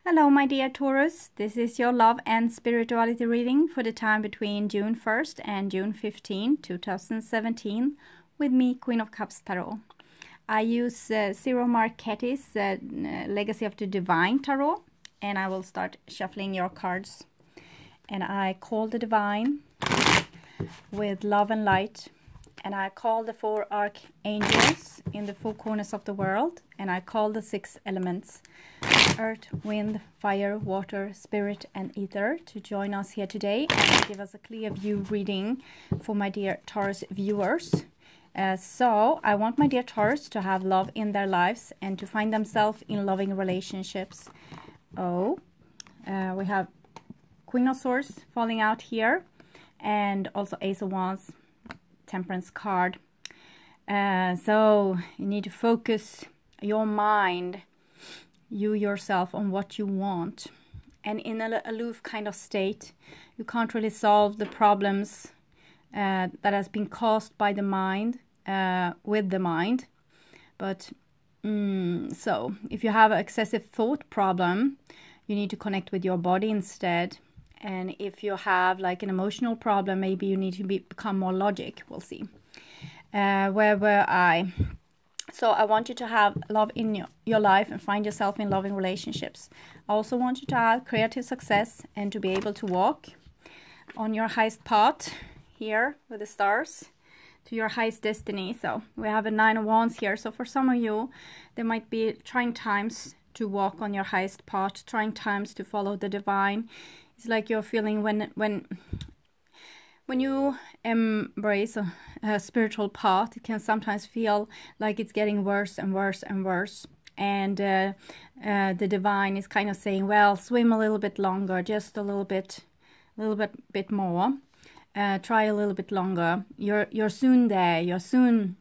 Hello, my dear Taurus. This is your love and spirituality reading for the time between June 1st and June 15, 2017, with me, Queen of Cups Tarot. I use Zero Marchetti's Legacy of the Divine Tarot, and I will start shuffling your cards. And I call the Divine with love and light. And I call the 4 archangels in the 4 corners of the world. And I call the 6 elements, earth, wind, fire, water, spirit, and ether, to join us here today and give us a clear view reading for my dear Taurus viewers. So I want my dear Taurus to have love in their lives and to find themselves in loving relationships. We have Queen of Swords falling out here, and also Ace of Wands, Temperance card. So you need to focus your mind, you yourself, on what you want. And in an aloof kind of state, you can't really solve the problems that has been caused by the mind, with the mind. But so if you have an excessive thought problem, you need to connect with your body instead. And if you have like an emotional problem, maybe you need to become more logic. We'll see. Where were I? So I want you to have love in your life and find yourself in loving relationships. I also want you to have creative success and to be able to walk on your highest path here with the stars to your highest destiny. So we have a 9 of Wands here. So for some of you, there might be trying times to walk on your highest path, trying times to follow the divine. It's like you're feeling when you embrace a spiritual path, it can sometimes feel like it's getting worse and worse and worse. And the divine is kind of saying, well, swim a little bit longer, just a little bit more. Try a little bit longer. You're soon there. You're soon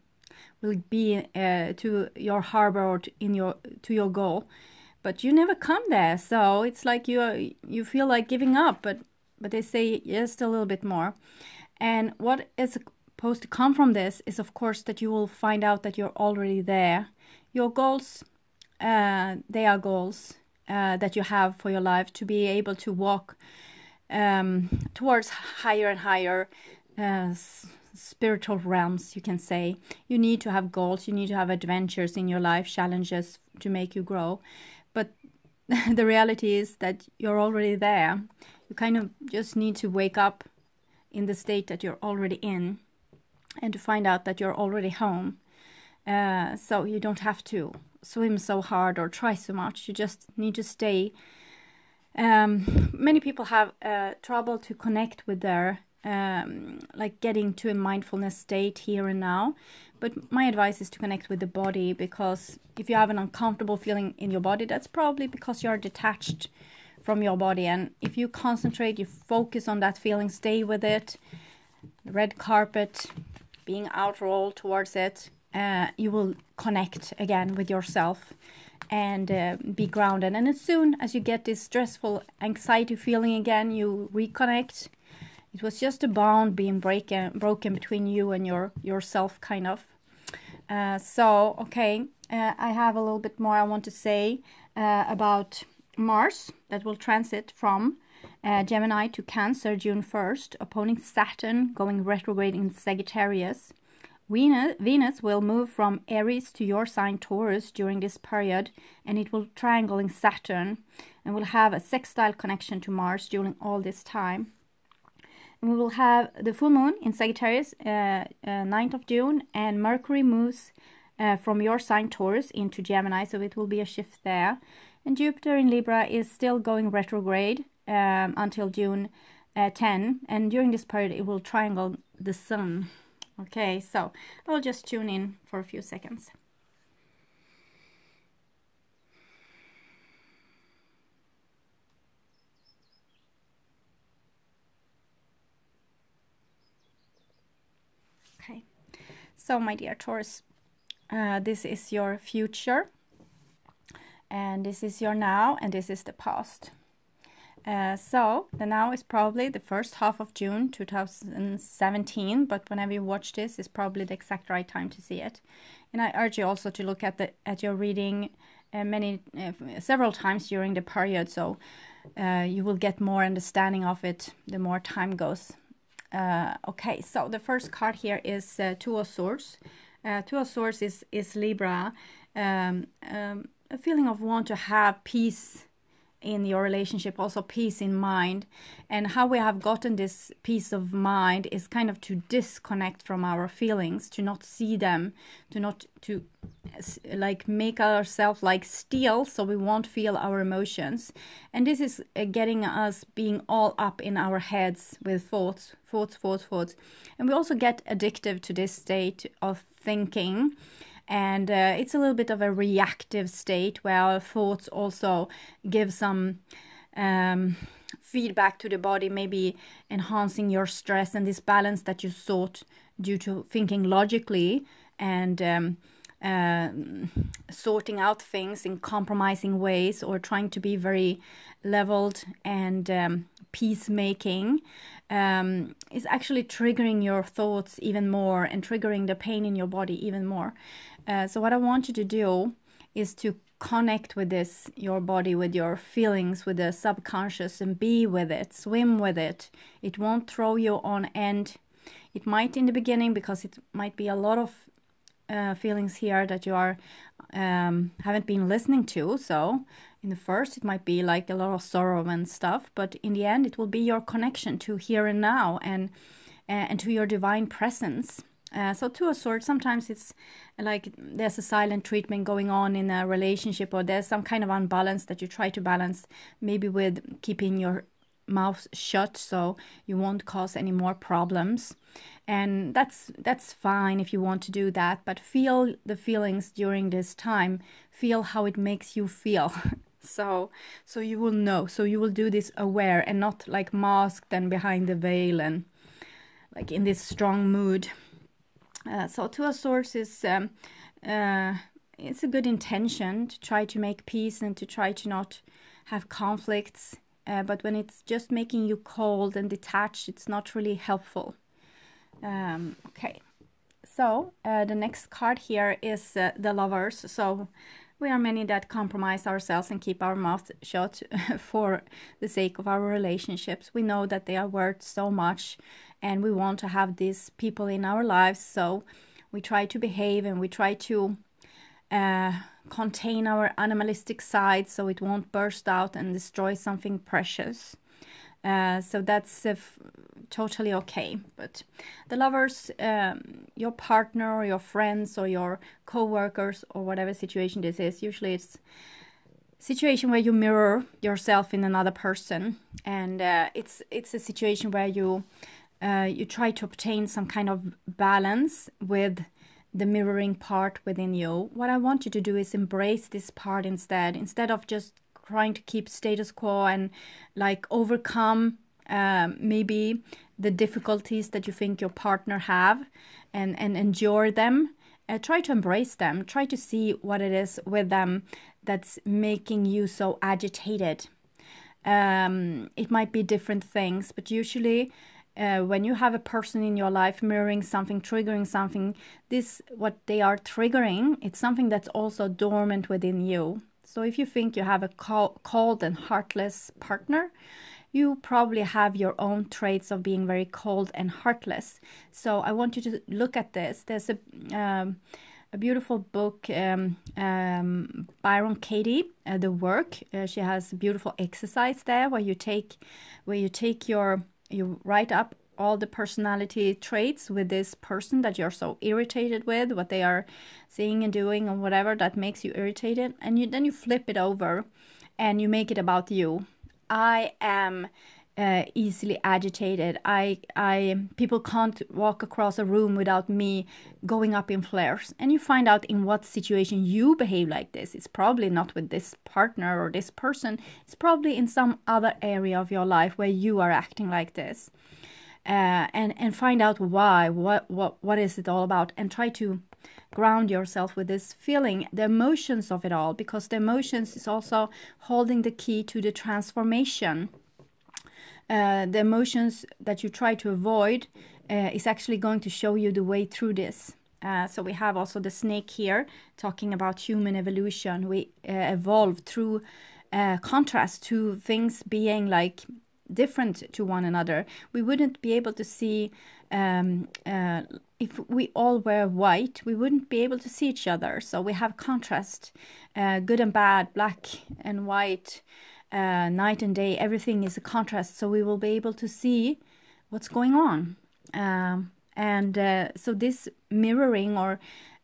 will be to your harbor or to your goal. But you never come there, so it's like you feel like giving up, but they say just a little bit more. And what is supposed to come from this is, of course, that you will find out that you're already there. Your goals, they are goals that you have for your life, to be able to walk towards higher and higher spiritual realms, you can say. You need to have goals, you need to have adventures in your life, challenges to make you grow. But the reality is that you're already there. You kind of just need to wake up in the state that you're already in and to find out that you're already home. So you don't have to swim so hard or try so much. You just need to stay. Many people have trouble to connect with their like getting to a mindfulness state here and now. But my advice is to connect with the body, because if you have an uncomfortable feeling in your body, that's probably because you're detached from your body. And if you concentrate, you focus on that feeling, stay with it, the red carpet, being outrolled towards it, you will connect again with yourself and be grounded. And as soon as you get this stressful anxiety feeling again, you reconnect. It was just a bond being broken between you and yourself, kind of. Okay, I have a little bit more I want to say about Mars, that will transit from Gemini to Cancer June 1st, opposing Saturn, going retrograde in Sagittarius. Venus will move from Aries to your sign Taurus during this period, and it will triangle in Saturn and will have a sextile connection to Mars during all this time. And we will have the full moon in Sagittarius 9th of June, and Mercury moves from your sign Taurus into Gemini, so it will be a shift there. And Jupiter in Libra is still going retrograde until June 10, and during this period it will triangle the Sun. Okay, so I'll just tune in for a few seconds. Okay, so my dear Taurus, this is your future, and this is your now, and this is the past. So the now is probably the first half of June 2017, but whenever you watch this, is probably the exact right time to see it. And I urge you also to look at your reading several times during the period, so you will get more understanding of it the more time goes. Okay, so the first card here is Two of Swords. Two of Swords is Libra, a feeling of want to have peace in your relationship, also peace in mind. And how we have gotten this peace of mind is kind of to disconnect from our feelings, to not see them, to like make ourselves like steel, so we won't feel our emotions. And this is getting us being all up in our heads with thoughts. And we also get addictive to this state of thinking. And it's a little bit of a reactive state where our thoughts also give some feedback to the body, maybe enhancing your stress and this balance that you sought due to thinking logically and sorting out things in compromising ways, or trying to be very leveled and peacemaking, is actually triggering your thoughts even more and triggering the pain in your body even more. So what I want you to do is to connect with this, your body, with your feelings, with the subconscious, and be with it, swim with it. It won't throw you on end. It might in the beginning, because it might be a lot of feelings here that you are haven't been listening to. So in the first, it might be like a lot of sorrow and stuff, but in the end, it will be your connection to here and now and to your divine presence. So Two of Swords, sometimes it's like there's a silent treatment going on in a relationship, or there's some kind of unbalance that you try to balance, maybe with keeping your mouth shut so you won't cause any more problems. And that's fine if you want to do that, but feel the feelings during this time. Feel how it makes you feel. So you will know. So you will do this aware and not like masked and behind the veil and like in this strong mood. So Two of Swords is it's a good intention to try to make peace and to try to not have conflicts. But when it's just making you cold and detached, it's not really helpful. Okay, so the next card here is the Lovers. So we are many that compromise ourselves and keep our mouth shut for the sake of our relationships. We know that they are worth so much and we want to have these people in our lives. So we try to behave and we try to contain our animalistic side so it won't burst out and destroy something precious. So that's totally okay. But the Lovers, your partner or your friends or your co-workers or whatever situation this is, usually it's a situation where you mirror yourself in another person, and it's a situation where you try to obtain some kind of balance with the mirroring part within you. What I want you to do is embrace this part instead of just trying to keep status quo and like overcome maybe the difficulties that you think your partner have and endure them. Try to embrace them. Try to see what it is with them that's making you so agitated. It might be different things, but usually when you have a person in your life mirroring something, triggering something, what they are triggering, it's something that's also dormant within you. So if you think you have a cold and heartless partner, you probably have your own traits of being very cold and heartless. So I want you to look at this. There's a beautiful book, Byron Katie, The Work. She has a beautiful exercise there where you write up all the personality traits with this person that you're so irritated with, what they are saying and doing or whatever that makes you irritated, and then you flip it over and you make it about you. I am easily agitated. People can't walk across a room without me going up in flares. And you find out in what situation you behave like this. It's probably not with this partner or this person. It's probably in some other area of your life where you are acting like this. And find out why. What is it all about? And try to ground yourself with this feeling, the emotions of it all, because the emotions is also holding the key to the transformation. The emotions that you try to avoid is actually going to show you the way through this. So we have also the snake here talking about human evolution. We evolved through contrast to things being like different to one another. We wouldn't be able to see, if we all were white, we wouldn't be able to see each other. So we have contrast, good and bad, black and white, night and day, everything is a contrast. So we will be able to see what's going on. So this mirroring, or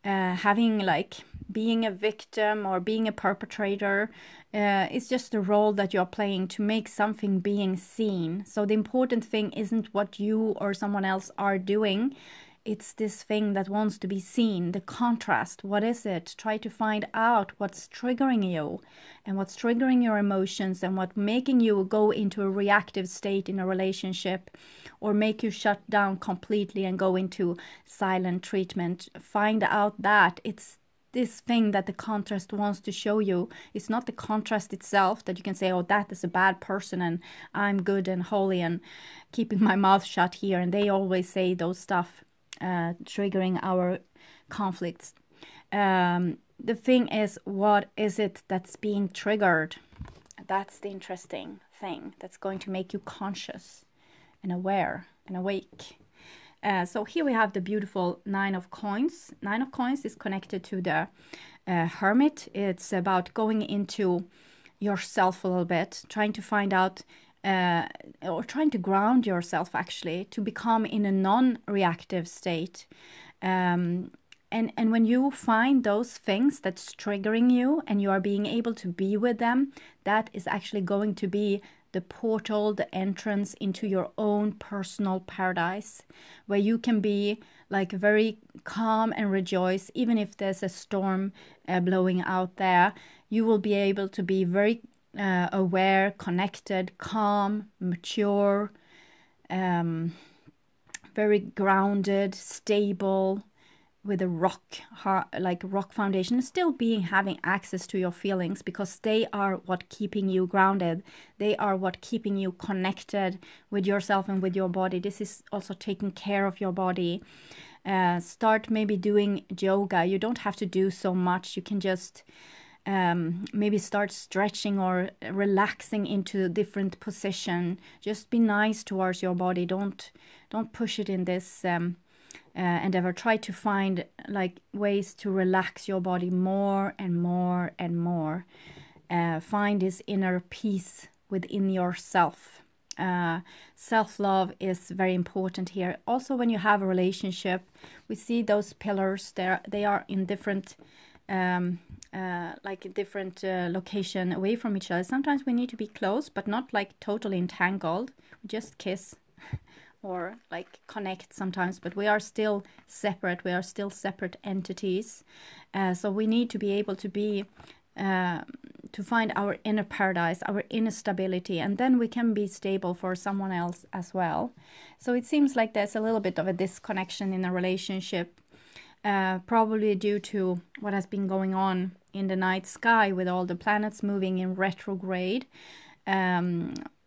having like being a victim or being a perpetrator, it's just a role that you're playing to make something being seen. So the important thing isn't what you or someone else are doing. It's this thing that wants to be seen, the contrast. What is it? Try to find out what's triggering you and what's triggering your emotions and what making you go into a reactive state in a relationship, or make you shut down completely and go into silent treatment. Find out that it's this thing that the contrast wants to show you. It's not the contrast itself that you can say, oh, that is a bad person and I'm good and holy and keeping my mouth shut here. And they always say those stuff, triggering our conflicts. The thing is, what is it that's being triggered? That's the interesting thing that's going to make you conscious and aware and awake. So here we have the beautiful Nine of Coins. Nine of Coins is connected to the Hermit. It's about going into yourself a little bit, trying to find out, or trying to ground yourself actually, to become in a non-reactive state. And when you find those things that's triggering you and you are being able to be with them, that is actually going to be the portal, the entrance into your own personal paradise, where you can be like very calm and rejoice. Even if there's a storm blowing out there, you will be able to be very aware, connected, calm, mature, very grounded, stable, with a rock foundation, still having access to your feelings, because they are what keeping you grounded. They are what keeping you connected with yourself and with your body. This is also taking care of your body. Start maybe doing yoga. You don't have to do so much. You can just maybe start stretching or relaxing into a different position. Just be nice towards your body. Don't push it in this endeavor. Try to find like ways to relax your body more and more and more. Find this inner peace within yourself. Self-love is very important here. Also, when you have a relationship, we see those pillars there. They are in different location away from each other. Sometimes we need to be close, but not like totally entangled. We just kiss or like connect sometimes, but we are still separate. We are still separate entities. So we need to be able to be to find our inner paradise, our inner stability, and then we can be stable for someone else as well. So it seems like there's a little bit of a disconnection in a relationship, probably due to what has been going on in the night sky with all the planets moving in retrograde.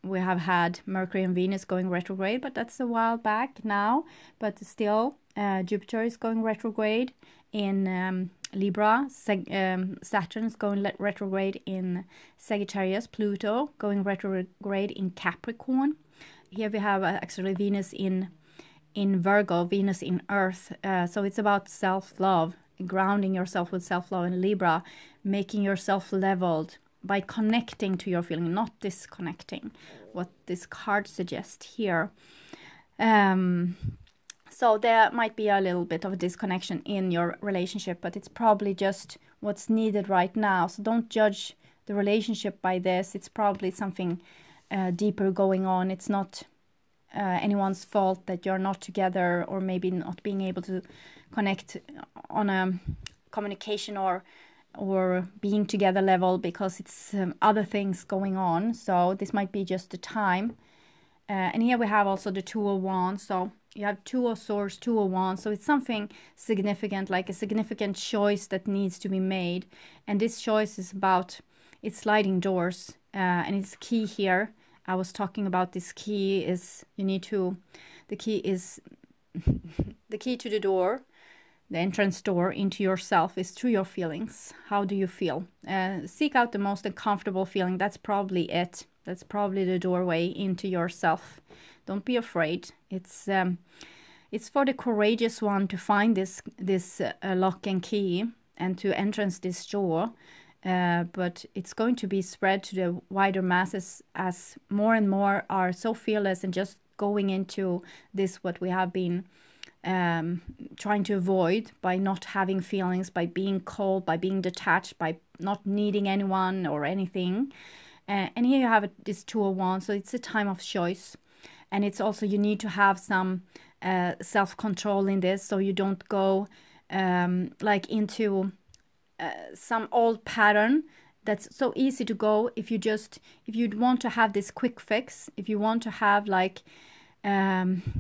We have had Mercury and Venus going retrograde, but that's a while back now. But still, Jupiter is going retrograde in Libra. Saturn is going retrograde in Sagittarius. Pluto going retrograde in Capricorn. Here we have actually Venus in Virgo, Venus in Earth. So it's about self-love, grounding yourself with self-love in Libra, making yourself leveled by connecting to your feeling, not disconnecting, what this card suggests here. So there might be a little bit of a disconnection in your relationship, but it's probably just what's needed right now. So don't judge the relationship by this. It's probably something deeper going on. It's not anyone's fault that you're not together, or maybe not being able to connect on a communication or being together level, because it's other things going on. So this might be just the time. And here we have also the Two of Wands. So you have Two of Swords, Two of Wands. So it's something significant, like a significant choice that needs to be made. And this choice is about, it's sliding doors. And it's key here. I was talking about this key is, the key is the key to the door. the entrance door into yourself is through your feelings. How do you feel? Seek out the most uncomfortable feeling. That's probably it. That's probably the doorway into yourself. Don't be afraid. It's for the courageous one to find this lock and key and to entrance this door. But it's going to be spread to the wider masses as more and more are so fearless and just going into this, what we have been trying to avoid by not having feelings, by being cold, by being detached, by not needing anyone or anything. And here you have this Two of Wands, so it's a time of choice. And it's also, you need to have some self-control in this, so you don't go like into some old pattern that's so easy to go if you want to have this quick fix, if you want to have like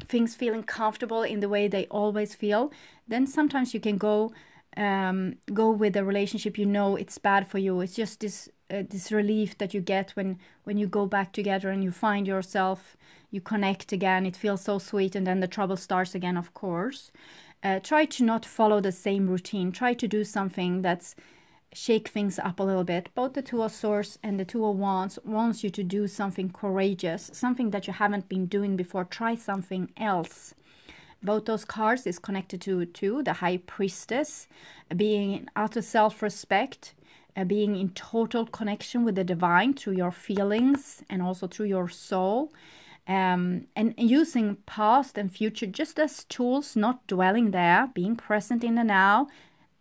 things feeling comfortable in the way they always feel, then sometimes you can go with a relationship, you know it's bad for you. It's just this relief that you get when you go back together and you find yourself, you connect again. It feels so sweet, and then the trouble starts again, of course. Try to not follow the same routine. Try to do something that's shake things up a little bit. Both the Two of Swords and the Two of Wands wants you to do something courageous, something that you haven't been doing before. Try something else. Both those cards is connected to the High Priestess, being in utter self-respect, being in total connection with the divine through your feelings and also through your soul, and using past and future just as tools, not dwelling there, being present in the now.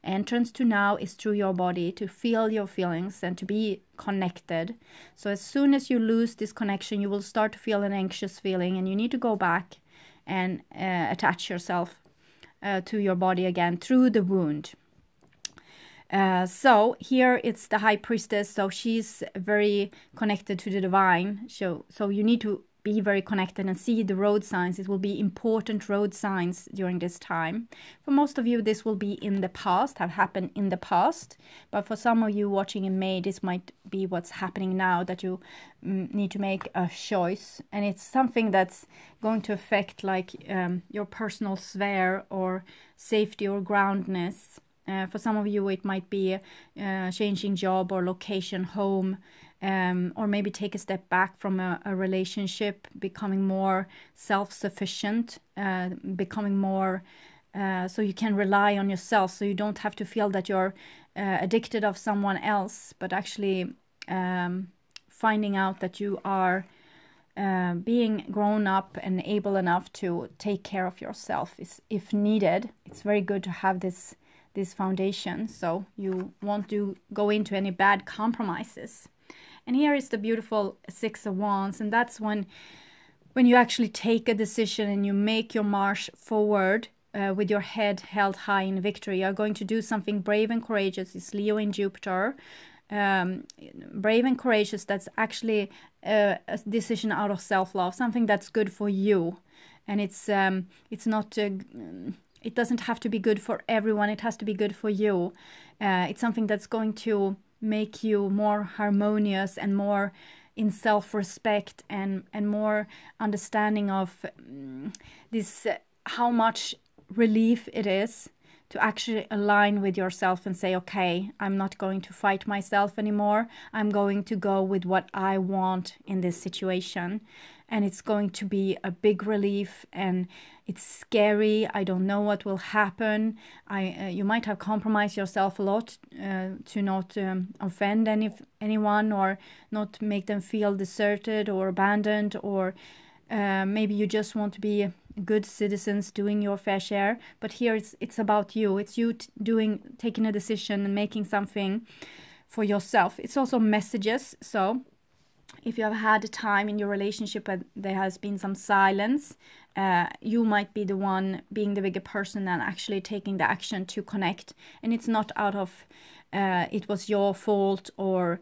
Entrance to now is through your body, to feel your feelings and to be connected. So as soon as you lose this connection, you will start to feel an anxious feeling, and you need to go back and attach yourself to your body again through the wound. So here it's the High Priestess, so she's very connected to the divine. So you need to be very connected and see the road signs. It will be important road signs during this time. For most of you, this will be in the past, have happened in the past. But for some of you watching in May, this might be what's happening now, that you need to make a choice. And it's something that's going to affect like your personal sphere or safety or groundness. For some of you, it might be changing job or location, home, or maybe take a step back from a relationship, becoming more self-sufficient, becoming more so you can rely on yourself, so you don't have to feel that you're addicted of someone else, but actually finding out that you are being grown up and able enough to take care of yourself if needed. It's very good to have this foundation, so you won't go into any bad compromises. And here is the beautiful Six of Wands, and that's when you actually take a decision and you make your march forward with your head held high in victory. You're going to do something brave and courageous. It's Leo and Jupiter. Brave and courageous, that's actually a decision out of self-love, something that's good for you. And it's not... it doesn't have to be good for everyone. It has to be good for you. It's something that's going to make you more harmonious and more in self-respect and more understanding of this, how much relief it is to actually align with yourself and say, okay, I'm not going to fight myself anymore. I'm going to go with what I want in this situation. And it's going to be a big relief, and it's scary. I don't know what will happen. You might have compromised yourself a lot to not offend anyone or not make them feel deserted or abandoned, or maybe you just want to be good citizens doing your fair share. But here it's about you. It's you taking a decision and making something for yourself. It's also messages. So if you have had a time in your relationship where there has been some silence, you might be the one being the bigger person and actually taking the action to connect. And it's not out of it was your fault or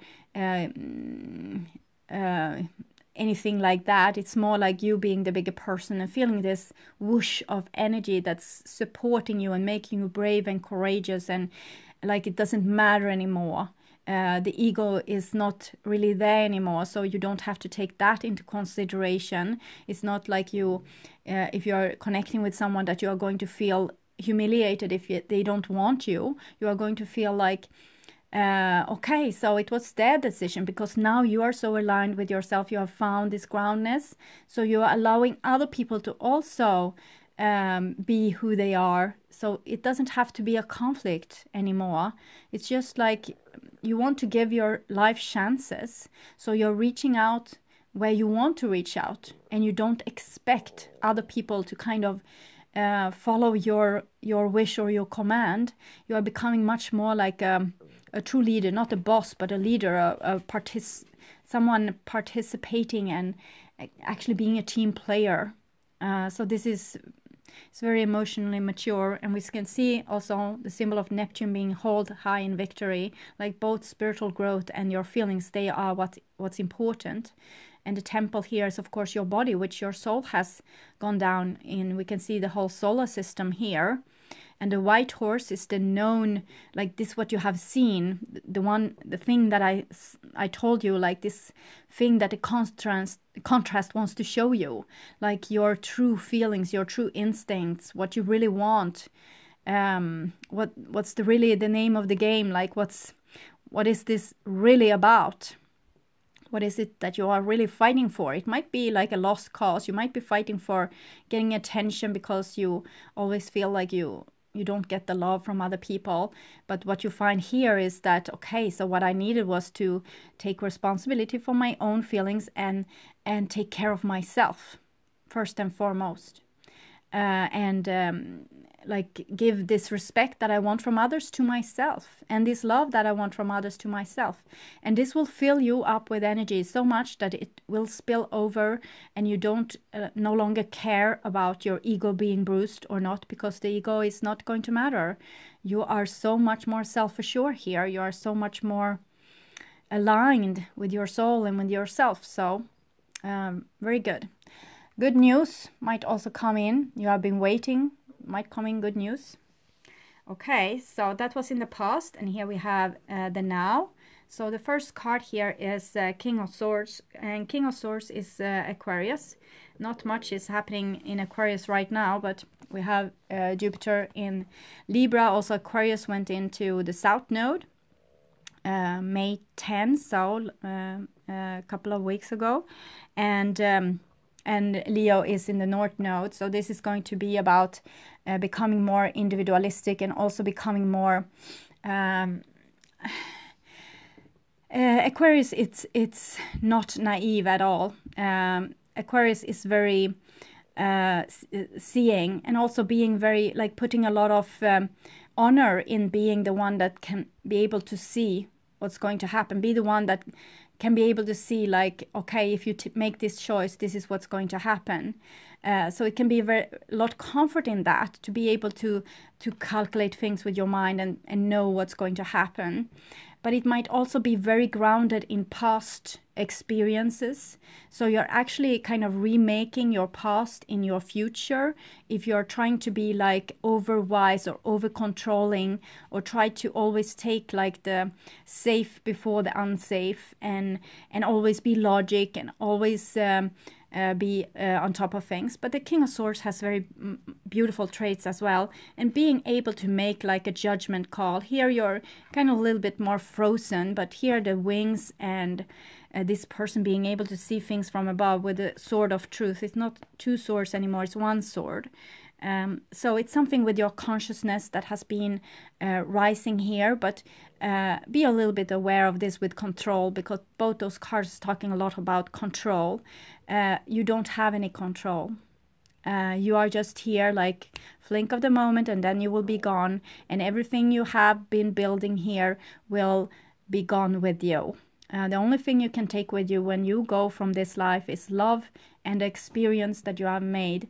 anything like that. It's more like you being the bigger person and feeling this whoosh of energy that's supporting you and making you brave and courageous, and like it doesn't matter anymore. The ego is not really there anymore, so you don't have to take that into consideration. It's not like you, if you're connecting with someone, that you are going to feel humiliated if they don't want you. You are going to feel like, okay, so it was their decision, because now you are so aligned with yourself. You have found this groundness. So you are allowing other people to also be who they are. So it doesn't have to be a conflict anymore. It's just like you want to give your life chances. So you're reaching out where you want to reach out, and you don't expect other people to kind of follow your wish or your command. You are becoming much more like a true leader, not a boss, but a leader, someone participating and actually being a team player. So this is, it's very emotionally mature, and we can see also the symbol of Neptune being held high in victory, like both spiritual growth and your feelings, they are what's important. And the temple here is, of course, your body, which your soul has gone down in. We can see the whole solar system here. And the white horse is the known, like this, what you have seen, the thing that I told you, like this thing that the contrast wants to show you, like your true feelings, your true instincts, what you really want. What's really the name of the game? Like what is this really about? What is it that you are really fighting for? It might be like a lost cause. You might be fighting for getting attention because you always feel like you don't get the love from other people. But what you find here is that, okay, so what I needed was to take responsibility for my own feelings and take care of myself first and foremost. Like give this respect that I want from others to myself, and this love that I want from others to myself. And this will fill you up with energy so much that it will spill over, and you don't no longer care about your ego being bruised or not, because the ego is not going to matter. You are so much more self-assured here. You are so much more aligned with your soul and with yourself. So very good. Good news might also come in. You have been waiting. Might come in good news. Okay, so that was in the past, and here we have the now. So the first card here is King of Swords, and King of Swords is Aquarius. Not much is happening in Aquarius right now, but we have Jupiter in Libra. Also Aquarius went into the South Node May 10, so a couple of weeks ago, and Leo is in the North Node. So this is going to be about becoming more individualistic, and also becoming more Aquarius. It's not naive at all. Aquarius is very seeing, and also being very, like, putting a lot of honor in being the one that can be able to see what's going to happen, be the one that can be able to see, like, okay, if you make this choice, this is what's going to happen. So it can be a lot of comfort in that, to be able to calculate things with your mind and know what's going to happen. But it might also be very grounded in past experiences. So you're actually kind of remaking your past in your future. If you're trying to be like over wise or over controlling, or try to always take like the safe before the unsafe, and always be logic, and always be on top of things. But the King of Swords has very beautiful traits as well, and being able to make like a judgment call. Here you're kind of a little bit more frozen, but here the wings and this person being able to see things from above with the sword of truth. It's not two swords anymore, it's one sword. So it's something with your consciousness that has been rising here, but be a little bit aware of this with control, because both those cards are talking a lot about control. You don't have any control. You are just here like blink of the moment, and then you will be gone, and everything you have been building here will be gone with you. The only thing you can take with you when you go from this life is love and the experience that you have made.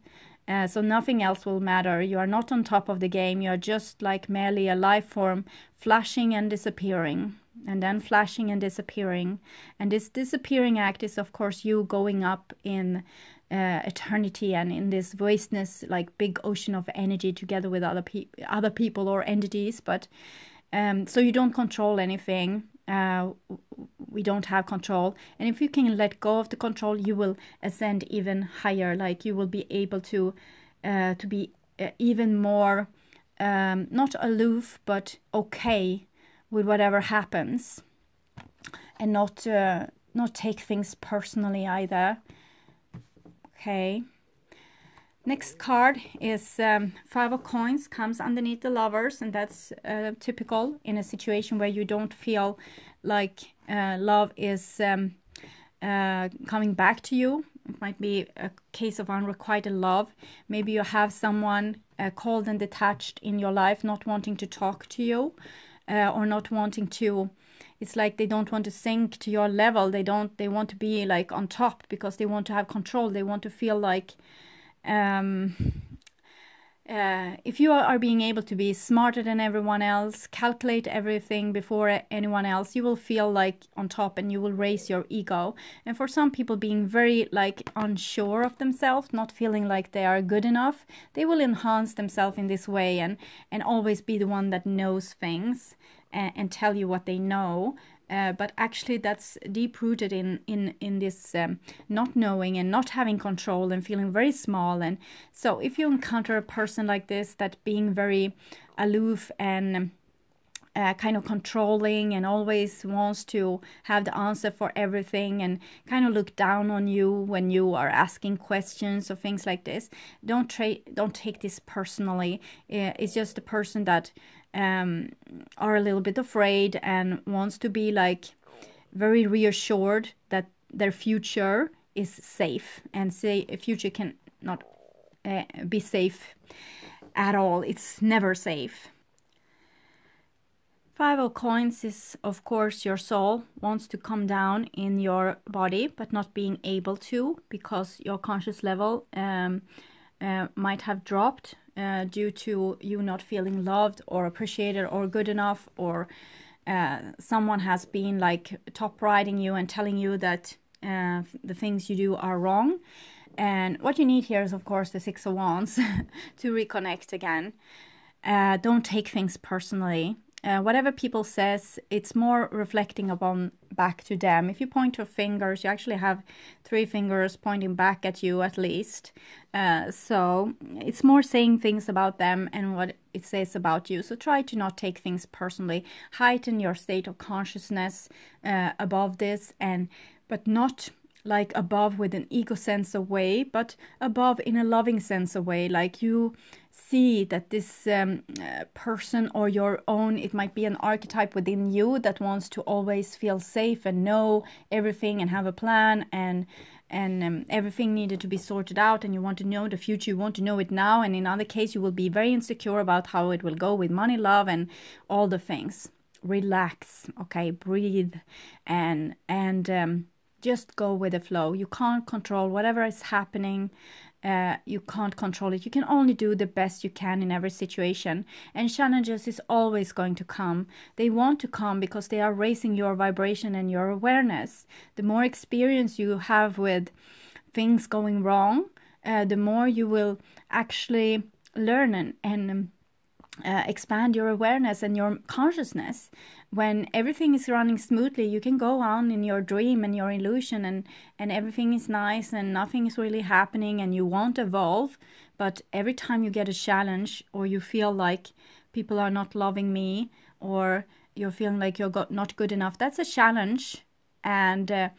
So nothing else will matter. You are not on top of the game. You are just like merely a life form, flashing and disappearing, and then flashing and disappearing. And this disappearing act is, of course, you going up in eternity, and in this vastness, like big ocean of energy, together with other people or entities. But so you don't control anything. We don't have control, and if you can let go of the control, you will ascend even higher. Like you will be able to be even more not aloof, but okay with whatever happens, and not take things personally either. Okay. Next card is Five of Coins, comes underneath the Lovers, and that's typical in a situation where you don't feel like love is coming back to you. It might be a case of unrequited love. Maybe you have someone cold and detached in your life, not wanting to talk to you, or not wanting to, it's like they don't want to sink to your level. They want to be like on top because they want to have control. They want to feel like if you are being able to be smarter than everyone else, calculate everything before anyone else, you will feel like on top and you will raise your ego. And for some people, being very like unsure of themselves, not feeling like they are good enough, they will enhance themselves in this way and always be the one that knows things and tell you what they know. But actually that's deep-rooted in this not knowing and not having control and feeling very small. And so if you encounter a person like this, that being very aloof and kind of controlling and always wants to have the answer for everything and kind of look down on you when you are asking questions or things like this, don't take this personally. It's just a person that are a little bit afraid and wants to be like very reassured that their future is safe, and say a future can not be safe at all. It's never safe. Five of Coins is, of course, your soul wants to come down in your body, but not being able to because your conscious level might have dropped due to you not feeling loved or appreciated or good enough, or someone has been like top riding you and telling you that the things you do are wrong. And what you need here is, of course, the Six of Wands to reconnect again. Don't take things personally. Whatever people says, it's more reflecting upon back to them. If you point your fingers, you actually have 3 fingers pointing back at you at least. So it's more saying things about them and what it says about you. So try to not take things personally. Heighten your state of consciousness above this, but not like above with an ego sense of way, but above in a loving sense of way. Like you see that this person or your own, it might be an archetype within you that wants to always feel safe and know everything and have a plan, and everything needed to be sorted out, and you want to know the future, you want to know it now. And in other case, you will be very insecure about how it will go with money, love, and all the things. Relax, okay, breathe, and just go with the flow. You can't control whatever is happening. You can't control it. You can only do the best you can in every situation. And challenges is always going to come. They want to come because they are raising your vibration and your awareness. The more experience you have with things going wrong, the more you will actually learn and expand your awareness and your consciousness. When everything is running smoothly, you can go on in your dream and your illusion, and everything is nice and nothing is really happening and you won't evolve. But every time you get a challenge, or you feel like people are not loving me, or you're feeling like you're not good enough, that's a challenge. And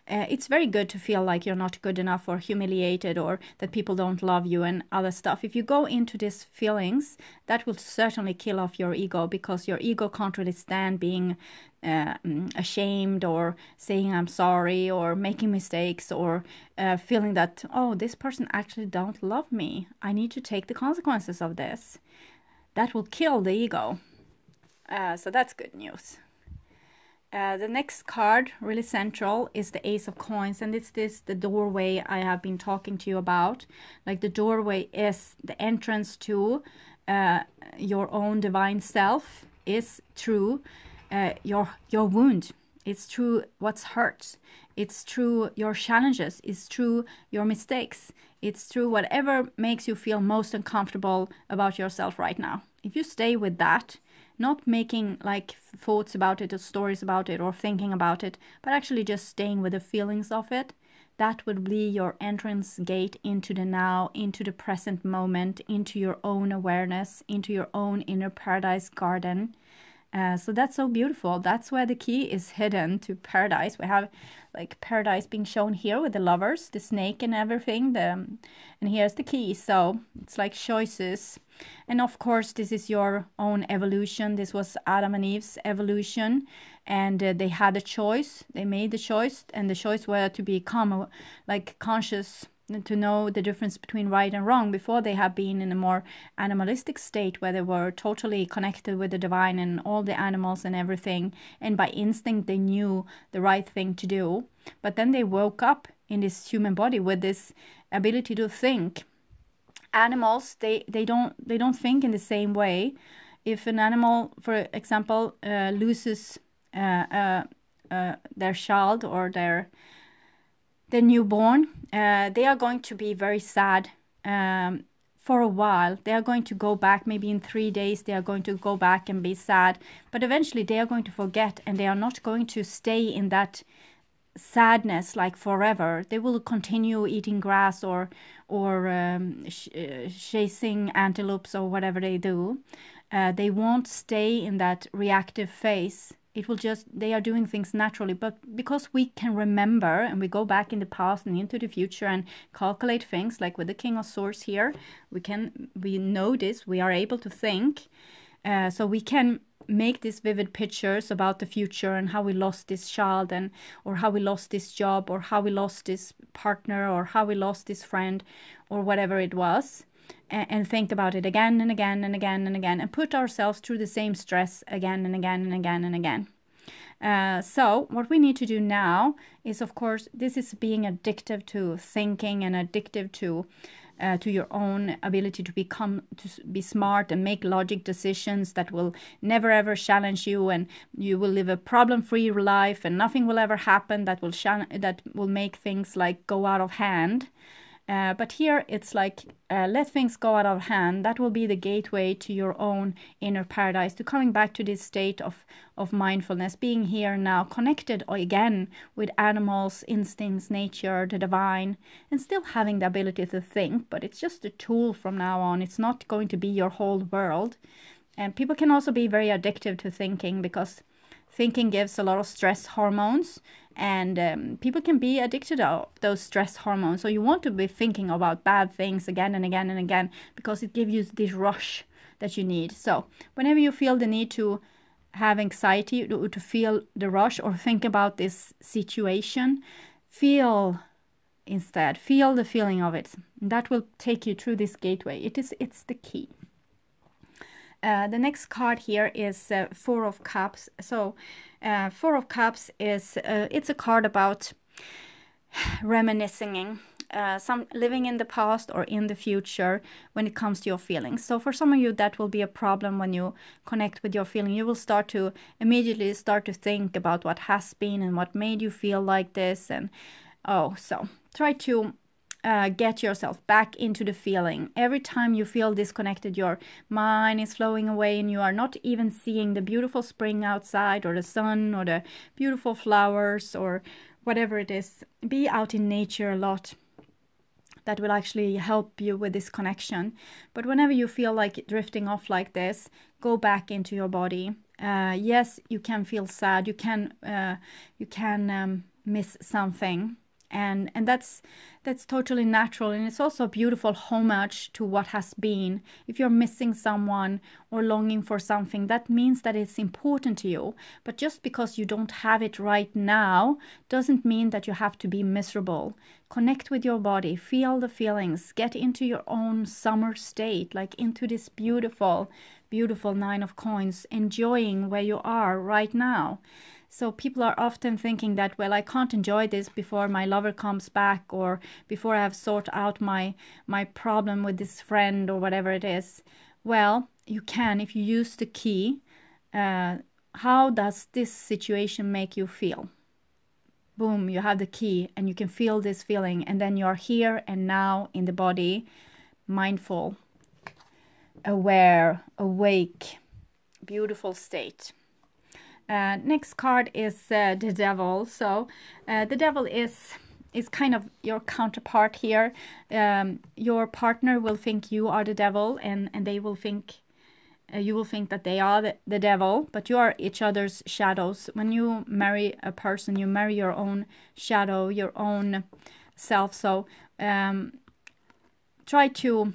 it's very good to feel like you're not good enough or humiliated or that people don't love you and other stuff. If you go into these feelings, that will certainly kill off your ego, because your ego can't really stand being ashamed or saying I'm sorry or making mistakes or feeling that, oh, this person actually don't love me. I need to take the consequences of this. That will kill the ego. So that's good news. The next card, really central, is the Ace of Coins, and it's the doorway I have been talking to you about. Like the doorway is the entrance to your own divine self, is through your wound. It's through what's hurt. It's through your challenges. It's through your mistakes. It's through whatever makes you feel most uncomfortable about yourself right now. If you stay with that, not making like thoughts about it or stories about it or thinking about it, but actually just staying with the feelings of it. That would be your entrance gate into the now, into the present moment, into your own awareness, into your own inner paradise garden. So that's so beautiful. That's where the key is hidden to paradise. We have like paradise being shown here with the lovers, the snake and everything. And here's the key. So it's like choices. And of course, this is your own evolution. This was Adam and Eve's evolution. And they had a choice. They made the choice. And the choice was to become like conscious, to know the difference between right and wrong. Before, they have been in a more animalistic state where they were totally connected with the divine and all the animals and everything, and by instinct they knew the right thing to do. But then they woke up in this human body with this ability to think. Animals, they don't think in the same way. If an animal, for example, loses their child or their newborn, they are going to be very sad for a while. They are going to go back, maybe in 3 days, they are going to go back and be sad. But eventually they are going to forget, and they are not going to stay in that sadness like forever. They will continue eating grass or chasing antelopes or whatever they do. They won't stay in that reactive phase. It will just, they are doing things naturally. But because we can remember and we go back in the past and into the future and calculate things, like with the King of Swords here, we know this, we are able to think. So we can make these vivid pictures about the future and how we lost this child, and or how we lost this job, or how we lost this partner, or how we lost this friend, or whatever it was. And think about it again and again and again and again, and put ourselves through the same stress again and again and again and again. So what we need to do now is, of course, this is being addictive to thinking and addictive to your own ability to be smart and make logic decisions that will never ever challenge you, and you will live a problem-free life, and nothing will ever happen that will make things like go out of hand. But here it's like, let things go out of hand. That will be the gateway to your own inner paradise, to coming back to this state of mindfulness, being here now, connected again with animals, instincts, nature, the divine, and still having the ability to think. But it's just a tool from now on. It's not going to be your whole world. And people can also be very addictive to thinking, because thinking gives a lot of stress hormones, and people can be addicted to those stress hormones. So you want to be thinking about bad things again and again and again, because it gives you this rush that you need. So whenever you feel the need to have anxiety, to feel the rush or think about this situation, feel instead. Feel the feeling of it. That will take you through this gateway. It's the key. The next card here is Four of Cups. So Four of Cups is it's a card about reminiscing, some living in the past or in the future when it comes to your feelings. So for some of you, that will be a problem when you connect with your feeling. You will immediately start to think about what has been and what made you feel like this. And so try to get yourself back into the feeling. Every time you feel disconnected, your mind is flowing away and you are not even seeing the beautiful spring outside, or the sun, or the beautiful flowers, or whatever it is. Be out in nature a lot. That will actually help you with this connection. But whenever you feel like drifting off like this, go back into your body. Yes, you can feel sad. You can miss something. And that's totally natural, and it's also a beautiful homage to what has been. If you're missing someone or longing for something, that means that it's important to you. But just because you don't have it right now doesn't mean that you have to be miserable. Connect with your body, feel the feelings, get into your own summer state, like into this beautiful, beautiful Nine of Coins, enjoying where you are right now. So people are often thinking that, well, I can't enjoy this before my lover comes back, or before I have sorted out my problem with this friend, or whatever it is. Well, you can if you use the key. How does this situation make you feel? Boom, you have the key and you can feel this feeling, and then you're here and now in the body, mindful, aware, awake, beautiful state. Next card is the Devil. So the Devil is kind of your counterpart here. Your partner will think you are the devil, and they will think, you will think that they are the devil, but you are each other's shadows. When you marry a person, you marry your own shadow, your own self. So try to,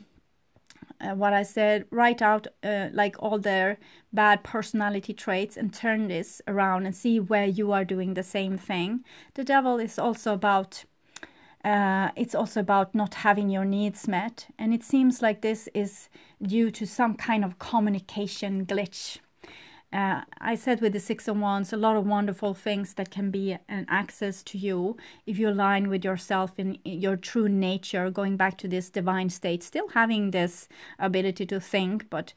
what I said, write out like all their bad personality traits and turn this around and see where you are doing the same thing. The Devil is also about, it's also about not having your needs met. And it seems like this is due to some kind of communication glitch. I said with the Six of Wands, a lot of wonderful things that can be an access to you if you align with yourself in your true nature, going back to this divine state, still having this ability to think, but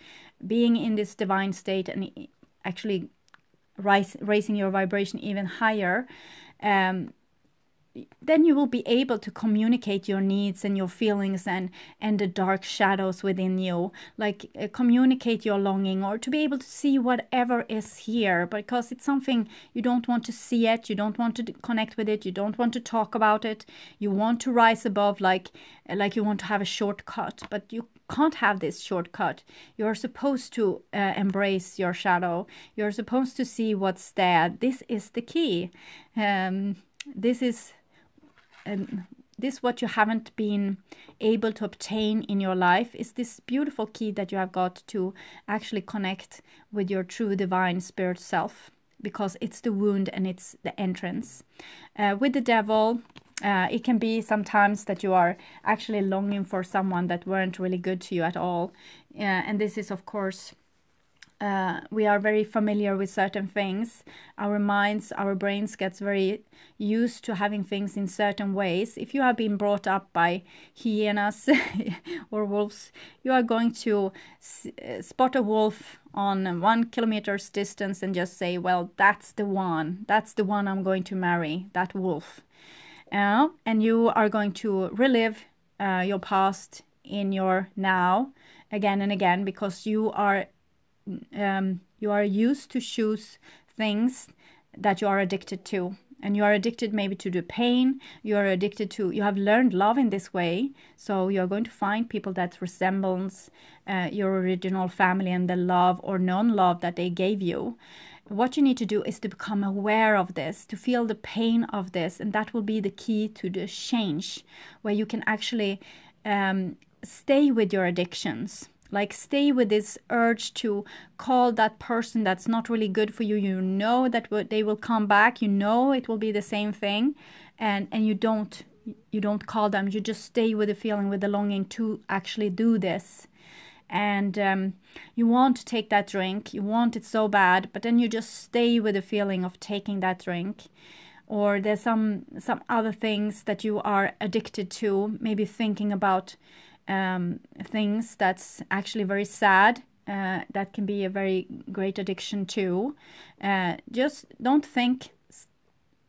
being in this divine state and actually raising your vibration even higher. Then you will be able to communicate your needs and your feelings and the dark shadows within you, like communicate your longing, or to be able to see whatever is here, because it's something you don't want to see it, you don't want to connect with it, you don't want to talk about it, you want to rise above, like you want to have a shortcut, but you can't have this shortcut. You're supposed to embrace your shadow. You're supposed to see what's there. This is the key. This is what you haven't been able to obtain in your life, is this beautiful key that you have got to actually connect with your true divine spirit self, because it's the wound and it's the entrance. With the Devil, it can be sometimes that you are actually longing for someone that weren't really good to you at all. And this is, of course, we are very familiar with certain things. Our minds, our brains gets very used to having things in certain ways. If you have been brought up by hyenas or wolves, you are going to spot a wolf on 1 kilometer's distance and just say, well, that's the one I'm going to marry, that wolf. And you are going to relive your past in your now again and again, because you are used to choose things that you are addicted to, and you are addicted maybe to the pain. You are addicted to, you have learned love in this way, so you are going to find people that resembles your original family and the love or non-love that they gave you. What you need to do is to become aware of this, to feel the pain of this, and that will be the key to the change, where you can actually stay with your addictions. Like, stay with this urge to call that person that's not really good for you. You know that they will come back. You know it will be the same thing, and you don't call them. You just stay with the feeling, with the longing to actually do this. And you want to take that drink. You want it so bad, but then you just stay with the feeling of taking that drink. Or there's some other things that you are addicted to. Maybe thinking about things that's actually very sad. That can be a very great addiction too. Just don't think,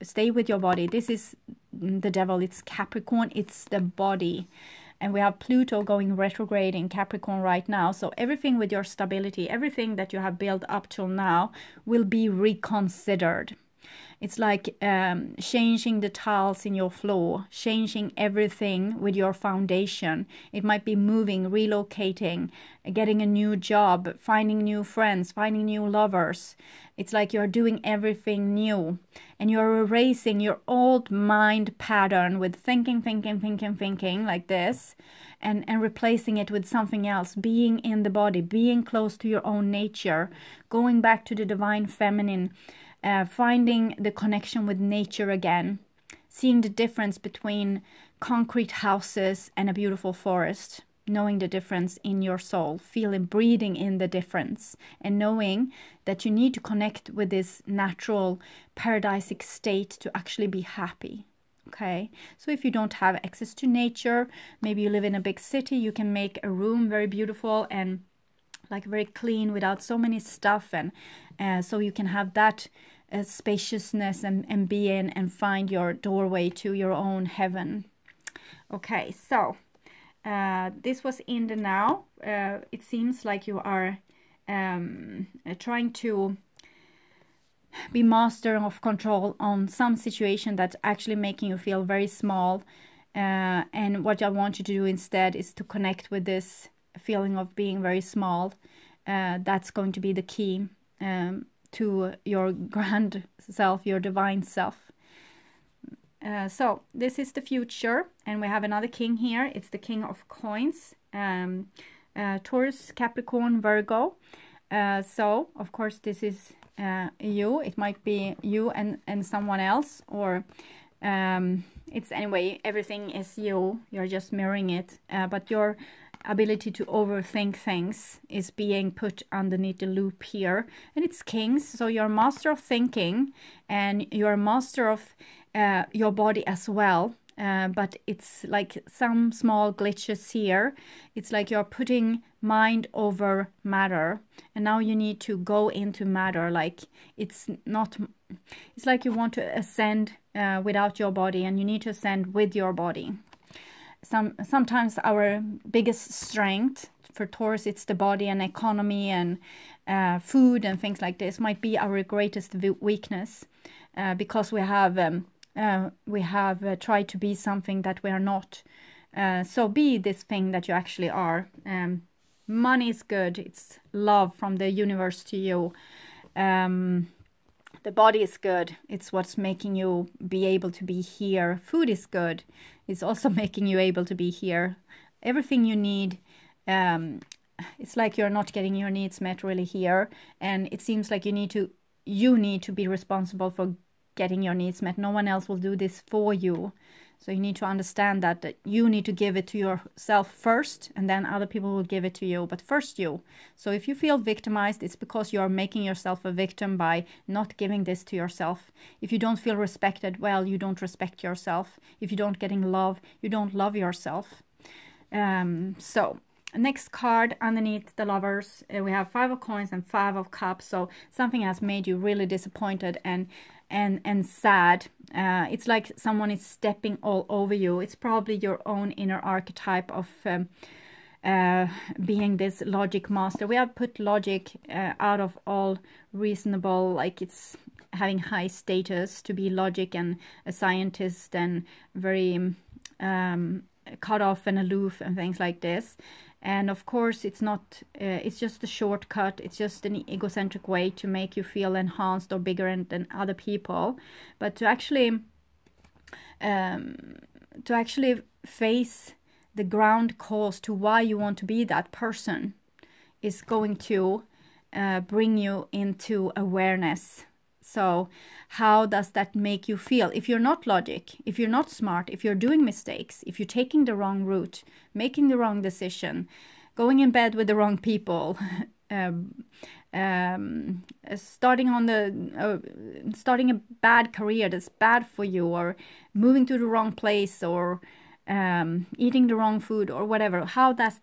stay with your body. This is the Devil, it's Capricorn, it's the body. And we have Pluto going retrograde in Capricorn right now. So everything with your stability, everything that you have built up till now will be reconsidered. It's like changing the tiles in your floor, changing everything with your foundation. It might be moving, relocating, getting a new job, finding new friends, finding new lovers. It's like you're doing everything new, and you're erasing your old mind pattern with thinking like this, and replacing it with something else, being in the body, being close to your own nature, going back to the divine feminine, finding the connection with nature again, seeing the difference between concrete houses and a beautiful forest, knowing the difference in your soul, feeling, breathing in the difference, and knowing that you need to connect with this natural paradisic state to actually be happy. Okay, so if you don't have access to nature, maybe you live in a big city, you can make a room very beautiful and like very clean without so many stuff, and so you can have that spaciousness and be in and find your doorway to your own heaven. Okay, so this was in the now. It seems like you are trying to be master of control on some situation that's actually making you feel very small. And what I want you to do instead is to connect with this feeling of being very small. That's going to be the key to your grand self, your divine self. So this is the future, and we have another king here. It's the King of Coins, Taurus, Capricorn, Virgo. So of course this is you. It might be you and someone else, or it's anyway, everything is you. You're just mirroring it, but your ability to overthink things is being put underneath the loop here, and it's kings. So you're a master of thinking, and you're a master of your body as well, but it's like some small glitches here. It's like you're putting mind over matter, and now you need to go into matter. Like it's like you want to ascend without your body, and you need to ascend with your body. Sometimes our biggest strength for Taurus, it's the body and economy and food and things like this, might be our greatest weakness, because we have tried to be something that we are not. So be this thing that you actually are. Money is good. It's love from the universe to you. The body is good. It's what's making you be able to be here. Food is good. It's also making you able to be here. Everything you need. It's like you're not getting your needs met really here, and it seems like you need to be responsible for getting your needs met. No one else will do this for you. So you need to understand that you need to give it to yourself first, and then other people will give it to you, but first you. So if you feel victimized, it's because you are making yourself a victim by not giving this to yourself. If you don't feel respected, well, you don't respect yourself. If you don't getting love, you don't love yourself. So next card underneath the Lovers, we have 5 of Coins and 5 of Cups. So something has made you really disappointed and sad. It's like someone is stepping all over you. It's probably your own inner archetype of being this logic master. We have put logic out of all reasonable, like it's having high status to be logic and a scientist and very cut off and aloof and things like this. And of course it's not, it's just a shortcut. It's just an egocentric way to make you feel enhanced or bigger than other people. But to actually face the ground cause to why you want to be that person is going to bring you into awareness. So how does that make you feel? If you're not logic, if you're not smart, if you're doing mistakes, if you're taking the wrong route, making the wrong decision, going in bed with the wrong people, starting a bad career that's bad for you, or moving to the wrong place, or eating the wrong food, or whatever, how does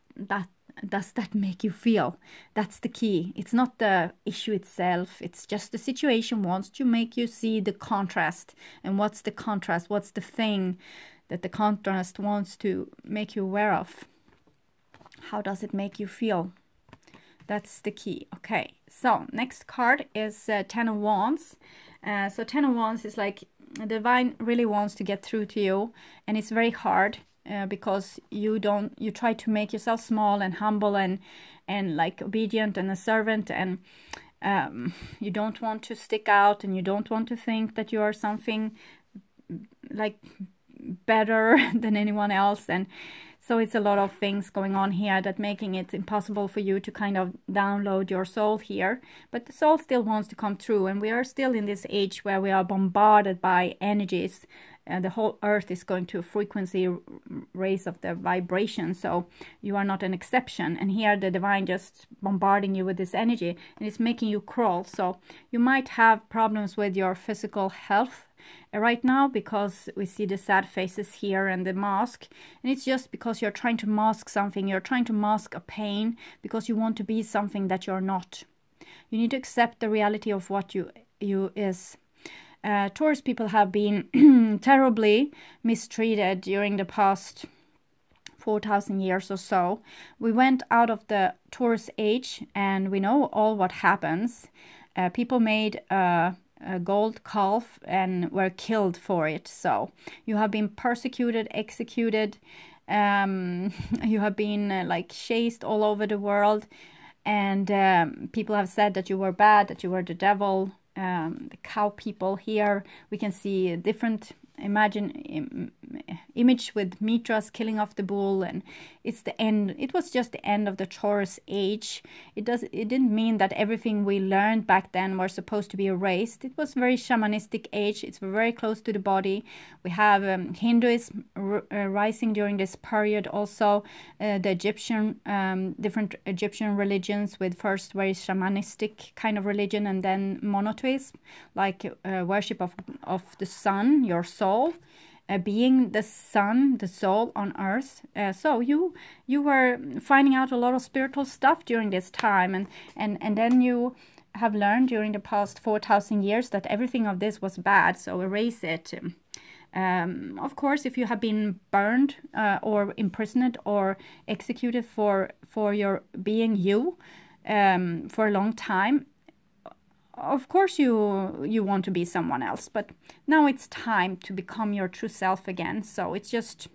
that make you feel? That's the key. It's not the issue itself. It's just the situation wants to make you see the contrast. And what's the contrast? What's the thing that the contrast wants to make you aware of? How does it make you feel? That's the key. Okay, so next card is 10 of Wands. So 10 of Wands is like the divine really wants to get through to you, and it's very hard. Because you try to make yourself small and humble and like obedient and a servant, and you don't want to stick out, and you don't want to think that you are something like better than anyone else. And so it's a lot of things going on here that making it impossible for you to kind of download your soul here. But the soul still wants to come through, and we are still in this age where we are bombarded by energies. The whole earth is going to a frequency raise of the vibration, so you are not an exception. And here the divine just bombarding you with this energy, and it's making you crawl. So you might have problems with your physical health right now, because we see the sad faces here and the mask, and it's just because you're trying to mask something. You're trying to mask a pain because you want to be something that you're not. You need to accept the reality of what you is. Taurus people have been terribly mistreated during the past 4,000 years or so. We went out of the Taurus age, and we know all what happens. People made a gold calf and were killed for it. So you have been persecuted, executed, you have been like chased all over the world, and people have said that you were bad, that you were the devil. The cow people here, we can see a different image with Mitras killing off the bull, and it's the end. It was just the end of the Taurus age. It didn't mean that everything we learned back then were supposed to be erased. It was very shamanistic age. It's very close to the body. We have Hinduism rising during this period also. The Egyptian, different Egyptian religions, with first very shamanistic kind of religion, and then monotheism, like worship of the sun, your soul, being the sun, the soul on earth. So you were finding out a lot of spiritual stuff during this time, and then you have learned during the past 4,000 years that everything of this was bad, so erase it. Of course, if you have been burned or imprisoned or executed for your being you for a long time, of course you want to be someone else, but now it's time to become your true self again. So it's just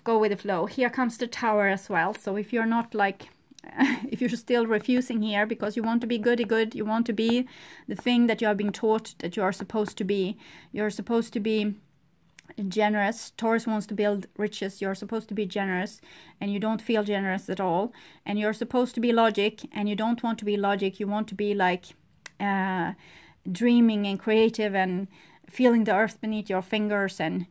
go with the flow. Here comes the Tower as well. So if you're not like, if you're still refusing here because you want to be good, you want to be the thing that you have been taught that you are supposed to be. You're supposed to be generous. Taurus wants to build riches. You're supposed to be generous, and you don't feel generous at all. And you're supposed to be logic, and you don't want to be logic. You want to be like dreaming and creative and feeling the earth beneath your fingers, and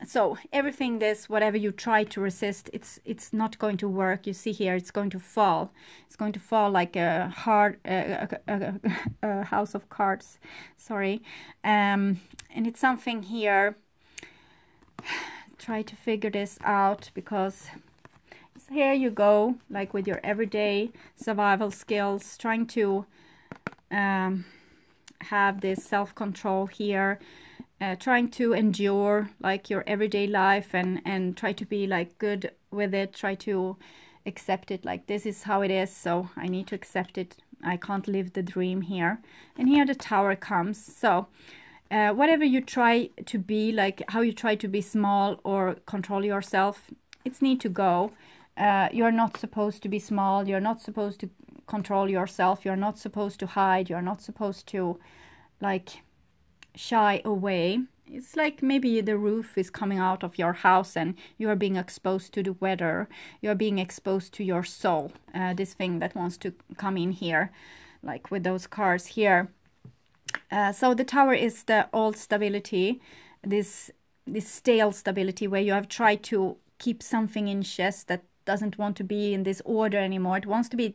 so everything this, whatever you try to resist, it's not going to work. You see here, it's going to fall. It's going to fall like a hard a house of cards. Sorry, and it's something here. Try to figure this out, because here you go, like with your everyday survival skills, trying to have this self-control here, trying to endure like your everyday life, and try to be like good with it, try to accept it, like this is how it is, so I need to accept it. I can't live the dream here. And here the Tower comes. So whatever you try to be, like how you try to be small or control yourself, it's need to go. You're not supposed to be small. You're not supposed to control yourself. You're not supposed to hide. You're not supposed to like shy away. It's like maybe the roof is coming out of your house and you are being exposed to the weather. You're being exposed to your soul, this thing that wants to come in here, like with those cards here. So the Tower is the old stability, this stale stability where you have tried to keep something in chest that doesn't want to be in this order anymore. It wants to be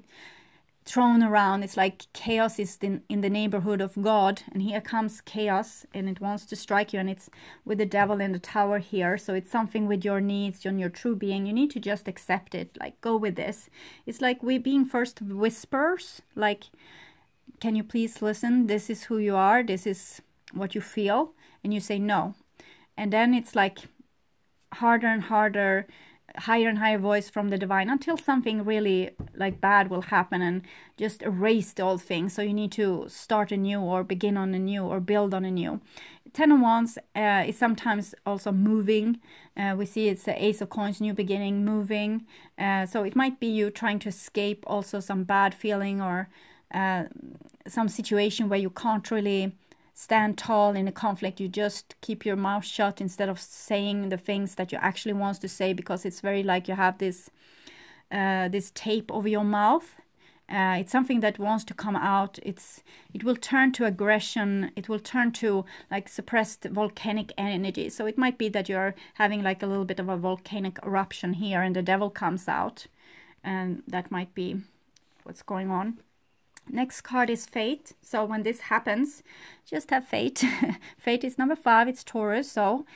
thrown around. It's like chaos is in the neighborhood of God, and here comes chaos and it wants to strike you, and it's with the devil in the Tower here. So it's something with your needs and your true being. You need to just accept it, like go with this. It's like we being first whispers, like, can you please listen? This is who you are. This is what you feel. And you say no. And then it's like harder and harder, higher and higher voice from the divine, until something really like bad will happen and just erase the old thing. So you need to start anew, or begin on anew, or build on anew. Ten of Wands is sometimes also moving. We see it's the Ace of Coins, new beginning, moving. So it might be you trying to escape also some bad feeling, or some situation where you can't really stand tall in a conflict. You just keep your mouth shut instead of saying the things that you actually want to say, because it's very like you have this this tape over your mouth. It's something that wants to come out. It will turn to aggression. It will turn to like suppressed volcanic energy. So it might be that you're having like a little bit of a volcanic eruption here, and the devil comes out, and that might be what's going on. Next card is Fate. So when this happens, just have faith. Fate is number 5. It's Taurus. So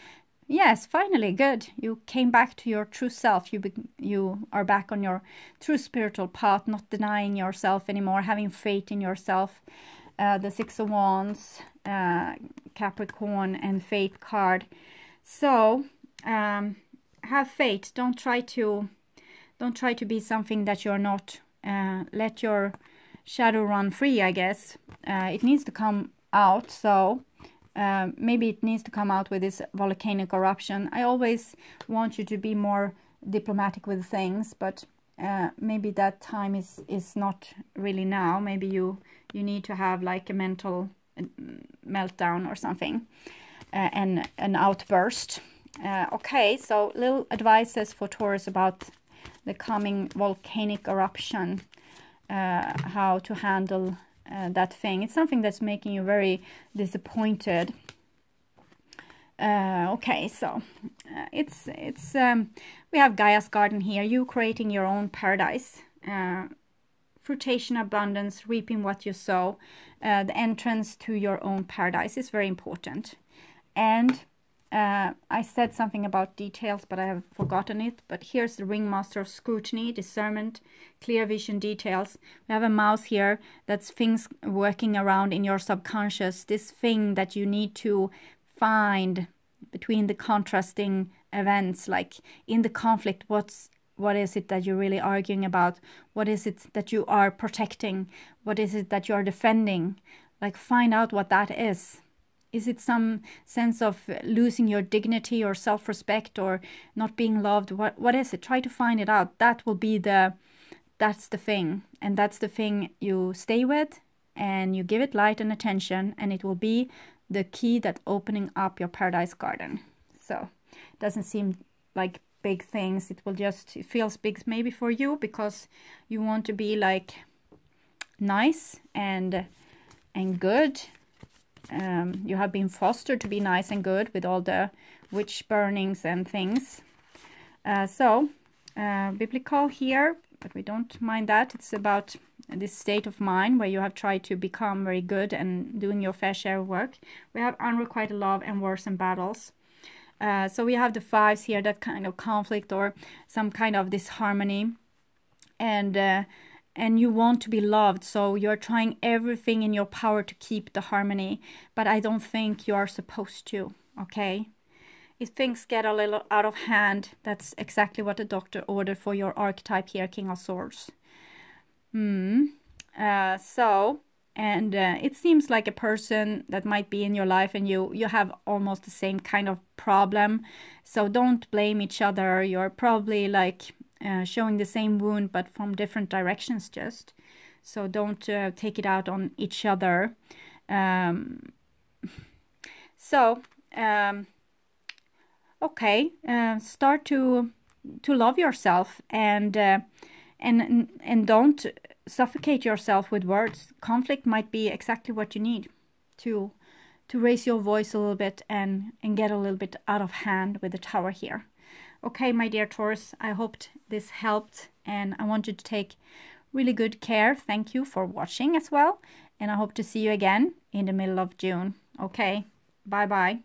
yes, finally, good. You came back to your true self. You are back on your true spiritual path, not denying yourself anymore, having faith in yourself. The Six of Wands, Capricorn, and Fate card. So have faith. Don't try to be something that you're not. Let your shadow run free, I guess. It needs to come out, so maybe it needs to come out with this volcanic eruption. I always want you to be more diplomatic with things, but maybe that time is not really now. Maybe you need to have like a mental meltdown or something, and an outburst. Okay, so little advices for Taurus about the coming volcanic eruption, how to handle that thing. It's something that's making you very disappointed. Okay, so it's we have Gaia's garden here. You creating your own paradise, fruition, abundance, reaping what you sow. The entrance to your own paradise is very important. And I said something about details, but I have forgotten it. But here's the ringmaster of scrutiny, discernment, clear vision, details. We have a mouse here. That's things working around in your subconscious. This thing that you need to find between the contrasting events, like in the conflict, what is it that you're really arguing about? What is it that you are protecting? What is it that you are defending? Like, find out what that is. Is it some sense of losing your dignity or self-respect or not being loved? What is it? Try to find it out. That's the thing. And that's the thing you stay with, and you give it light and attention, and it will be the key that opening up your paradise garden. So it doesn't seem like big things. It feels big maybe for you because you want to be like nice and good. You have been fostered to be nice and good with all the witch burnings and things. Biblical here, but we don't mind that. It's about this state of mind where you have tried to become very good and doing your fair share of work. We have unrequited love and wars and battles. So we have the fives here, that kind of conflict or some kind of disharmony. And you want to be loved, so you're trying everything in your power to keep the harmony, but I don't think you are supposed to, okay? If things get a little out of hand, that's exactly what the doctor ordered for your archetype here, King of Swords. It seems like a person that might be in your life, and you have almost the same kind of problem, so don't blame each other. You're probably like showing the same wound but from different directions, just so don't take it out on each other. Okay, start to love yourself and don't suffocate yourself with words. Conflict might be exactly what you need to raise your voice a little bit and get a little bit out of hand with the Tower here. Okay, my dear Taurus, I hoped this helped, and I want you to take really good care. Thank you for watching as well, and I hope to see you again in the middle of June. Okay, bye-bye.